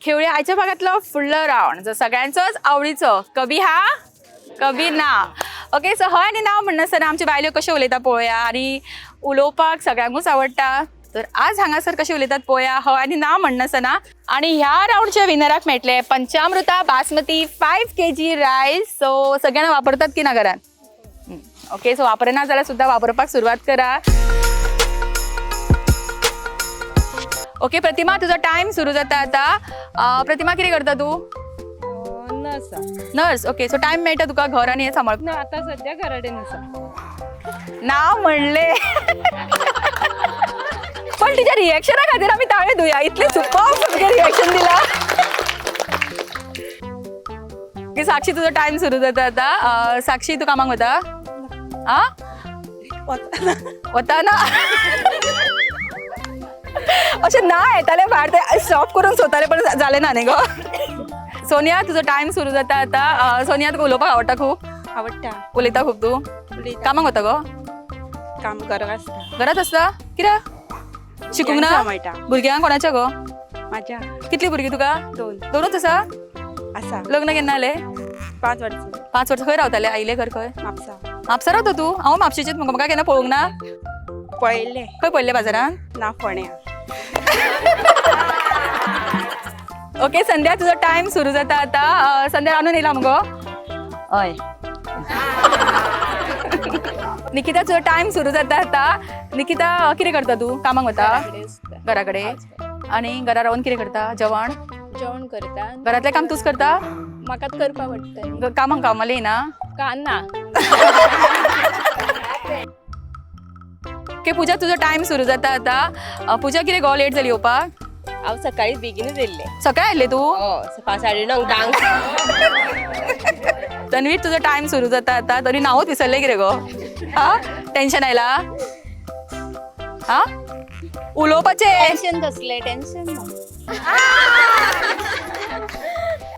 खेवळे आयच्या भागातलं फुडलं रावण जर सगळ्यांचंच आवडीचं कभी हा कभी ना. ओके सो हय आणि नाव म्हणसर आमची बायल्यो कशें उलयता पळोवया आणि उलोवपाक सगळ्यांकूच आवडटा. तर आज हांगासर कशें उलयतात पळोवया हय आणि नाव म्हणसना. आणि ह्या राऊंडच्या विनराक मेळटले पंचामृता बासमती 5 kg रायस. सो सगळ्यांना वापरतात की ना घरान. ओके सो वापरना जाल्यार सुद्धा वापरपाक सुरवात करा. ओके प्रतिमा तुझा टाइम सुरू जाता आता. प्रतिमा कितें करता तू. नर्स. ओके सो टाइम मेळटा तुका घर आनी हें सांबाळप. ना आता सध्या घराडेन आसा. नाव म्हणले पण तिच्या रिएक्शना खातीर आमी ताळे धुया. इतले सुपर्ब तुमगे रिएक्शन दिला. साक्षी तुझा टाइम सुरू जाता आता. साक्षी तू कामाक वता. वता ना अशें ना येताले भायर ते स्टॉप करून सोदताले पण जालें ना न्ही गो. सोनिया तुझो टाइम सुरू जाता आता. सोनिया तुका उलोवपाक आवडटा खूब. आवडटा. उलयता खूब तू. कामाक वता गो. काम करत आसता. घरात असता कित्याक शिकूंक ना. मेळटा. भुरग्यांक कोणाच्या गो. माझ्या कितली भुरगीं तुका. 2 दोनूच आसा. आसा. लग्न केन्ना जालें. 5 वर्सां. 5 वर्सां खंय रावताले आईले घर खंय. म्हापसा. म्हापसा रावता तू. हांव म्हापशेचेच म्हाका केन्ना पळोवंक ना. पळयले खंय पडले बाजारान. ना फोण्या. ओके संध्या तुझो टाइम सुरू जाता आता. संध्या रांदून येयला मगो. हय. निकिता तुझो टाइम सुरू जाता आता. निकिता कितें करता तू. कामाक वता घरा कडेन आनी घरा रावन कितें करता. जेवण करता. घरातलें काम तूच करता. म्हाकाच करपाक आवडटा. कामाक कामाला येना. ना. ओके पूजा तुझो टाइम सुरू जाता आता. पूजा कितें गो लेट जाली येवपाक. हांव सकाळी बेगीनच येयल्ले. सकाळी आयले तू. 5:30 डांस. तन्वीर तुझो टाइम सुरू जाता आता. तरी नावच विसरले कितें गो. हा टेन्शन आयला. हा उलोवपाचे. टेन्शन कसले टेन्शन.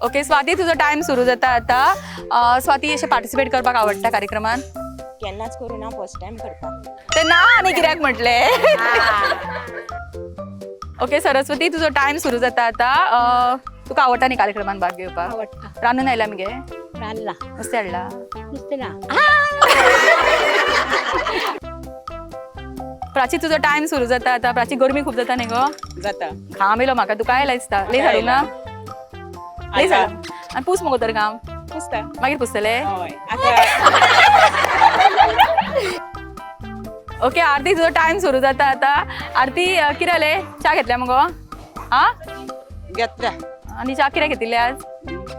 ओके स्वाती तुझो टाइम सुरू जाता आता. स्वाती अशें पार्टिसिपेट करपाक आवडटा कार्यक्रमान. केन्नाच करू ना फर्स्ट टाइम करता. ते ना आनी कित्याक म्हटले. ओके सरस्वती तुझो टाइम सुरू जाता आता. तुका आवडटा न्ही कार्यक्रमान भाग घेवपाक. आवडटा. रांदून आयला मगे. रांदला. नुस्तें हाडला. नुस्तें ना. प्राची तुझो टाइम सुरू जाता आता. प्राची गरमी खूब जाता न्ही गो. जाता. घाम येयलो म्हाका. तुका आयला दिसता. लेस हाडूंक ना. लेस हाड आनी पूस मगो तर घाम. पुसता. मागीर पुसतले. हय. आता ओके आरती तुझो टाइम सुरू जाता आता. आरती कितें जालें. च्या घेतल्या मगो. हा घेतल्या. आनी च्या कितें घेतिल्ले आज.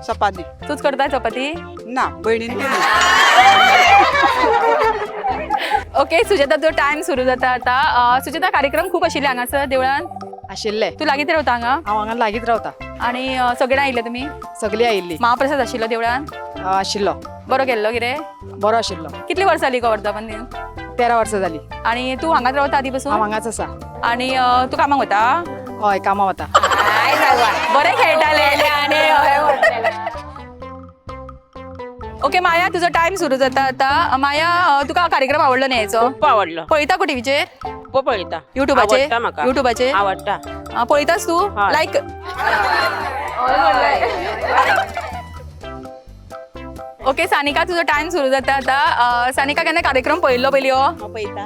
चपाती. तूच करता चपाती. ना भयणीन केली. ओके सुजाता तुजो टाइम सुरू जाता आता. सुजाता कार्यक्रम खूब आशिल्ले हांगासर देवळान. आशिल्ले. तू लागीं रावता हांगा. हांव हांगा लागींच रावता. आनी सगळ्यां आयिल्ले तुमी. सगळीं आयिल्ली. महाप्रसाद आशिल्लो देवळान. आशिल्लो. बरो केल्लो कितें. बरो आशिल्लो. कितली वर्सां जाली गो वर्धापन. 13 वर्सां जाली. आनी तू हांगाच रावता आदी हांव पासून. हांगाच आसा. आनी तू कामाक वता. हय कामा वता. बरें खेळटाले. ओके माया तुजो टाइम सुरू जाता आता. माया तुका कार्यक्रम आवडलो न्ही हेचो. खूप आवडलो. पळयता को टीव्हीचेर. खूप पळयता. युट्यूबाचेर. आवडटा म्हाका. युट्यूबाचेर आवडटा. पळयतास तू. हय. लायक ओके सानिका तुजो टाइम सुरू जाता आता. सानिका केन्ना कार्यक्रम पळयल्लो पयलीं हो. हांव पळयता.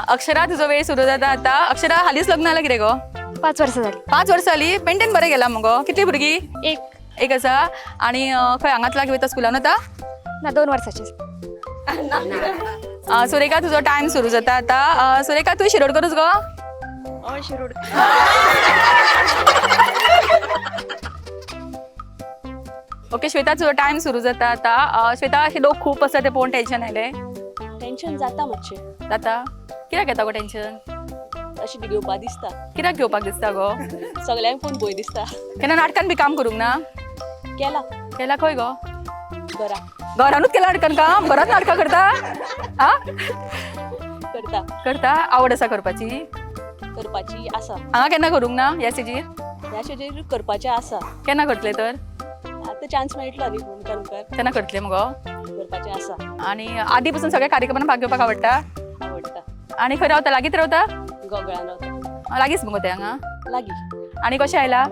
अक्षरा तुजो वेळ सुरू जाता आता. अक्षरा हालींच लग्न जालां कितें गो. 5 वर्सां जाली. 5 वर्सां जाली. पेंटेन बरें गेला मगो. कितली भुरगीं. एक आसा. आनी खंय हांगाच लागीं वयता स्कुलान वता. ना 2 वर्सांची. सुरेखा तुजो टाइम सुरू जाता आता. सुरेखा तुवें शिरोडकरूच गो. हय शिरोड. ओके श्वेता तुजो टाइम सुरू जाता आता. श्वेता अशे लोक खूब आसा ते पळोवन टेन्शन आयलें. टेन्शन जाता मातशें. जाता. कित्याक येता गो टेन्शन. अशें घेवपा दिसता. कित्याक घेवपाक दिसता गो. सगळ्यांक पूण भंय दिसता. केन्ना नाटकान बी काम करूंक ना. केला खंय गो. घरा. घरानूच केला नाटकान काम. घरात नाटकां करता. हा करता. करता. आवड आसा करपाची. करपाची आसा. हांगा केन्ना करूंक ना ह्या स्टेजीर. ह्या स्टेजीर करपाचें आसा. केन्ना करतले तर. आतां चान्स मेळटलो न्ही पूण करपाक. तेन्ना करतले मगो. करपाचें आसा. आनी आदी पासून सगळ्या कार्यक्रमांत भाग घेवपाक आवडटा. आवडटा. आनी खंय रावता लागींच रावता. गोगळ्यान रावता. लागींच मगो ते हांगा. लागी आणि कशें आयला